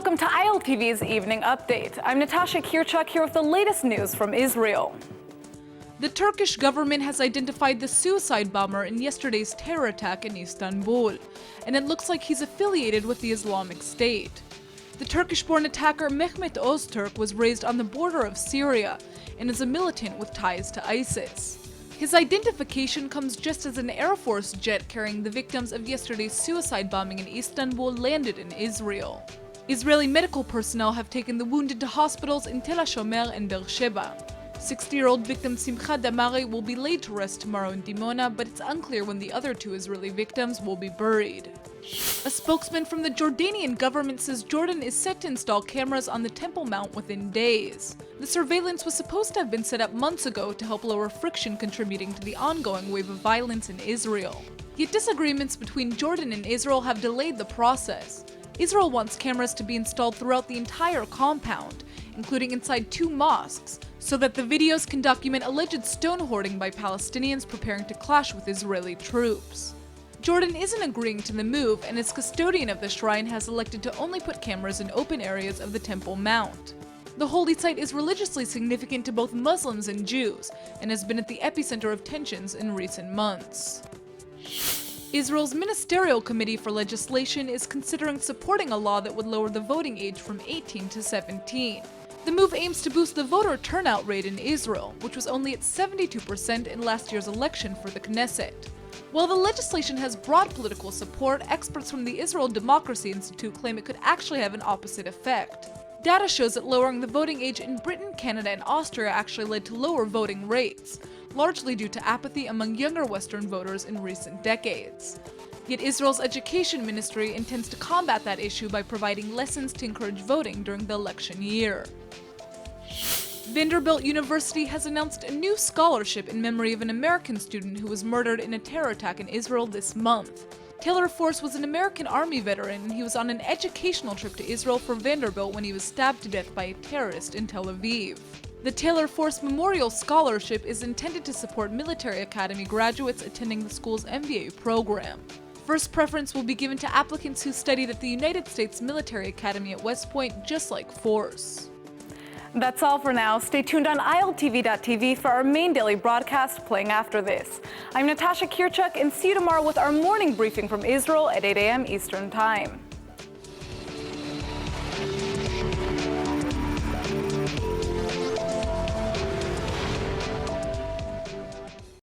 welcome to ILTV's Evening Update. I'm Natasha Kirchuk here with the latest news from Israel. The Turkish government has identified the suicide bomber in yesterday's terror attack in Istanbul, and it looks like he's affiliated with the Islamic State. The Turkish-born attacker Mehmet Öztürk was raised on the border of Syria and is a militant with ties to ISIS. His identification comes just as an Air Force jet carrying the victims of yesterday's suicide bombing in Istanbul landed in Israel. Israeli medical personnel have taken the wounded to hospitals in Tel HaShomer and Beersheba. 60-year-old victim Simcha Damari will be laid to rest tomorrow in Dimona, but it's unclear when the other two Israeli victims will be buried. A spokesman from the Jordanian government says Jordan is set to install cameras on the Temple Mount within days. The surveillance was supposed to have been set up months ago to help lower friction contributing to the ongoing wave of violence in Israel. Yet disagreements between Jordan and Israel have delayed the process. Israel wants cameras to be installed throughout the entire compound, including inside 2 mosques, so that the videos can document alleged stone hoarding by Palestinians preparing to clash with Israeli troops. Jordan isn't agreeing to the move, and its custodian of the shrine has elected to only put cameras in open areas of the Temple Mount. The holy site is religiously significant to both Muslims and Jews, and has been at the epicenter of tensions in recent months. Israel's Ministerial Committee for Legislation is considering supporting a law that would lower the voting age from 18 to 17. The move aims to boost the voter turnout rate in Israel, which was only at 72% in last year's election for the Knesset. While the legislation has broad political support, experts from the Israel Democracy Institute claim it could actually have an opposite effect. Data shows that lowering the voting age in Britain, Canada, and Austria actually led to lower voting rates, largely due to apathy among younger Western voters in recent decades. Yet Israel's education ministry intends to combat that issue by providing lessons to encourage voting during the election year. Vanderbilt University has announced a new scholarship in memory of an American student who was murdered in a terror attack in Israel this month. Taylor Force was an American Army veteran, and he was on an educational trip to Israel for Vanderbilt when he was stabbed to death by a terrorist in Tel Aviv. The Taylor Force Memorial Scholarship is intended to support military academy graduates attending the school's MBA program. First preference will be given to applicants who studied at the United States Military Academy at West Point, just like Force. That's all for now. Stay tuned on ILTV.tv for our main daily broadcast playing after this. I'm Natasha Kirchuk, and see you tomorrow with our morning briefing from Israel at 8 a.m. Eastern Time.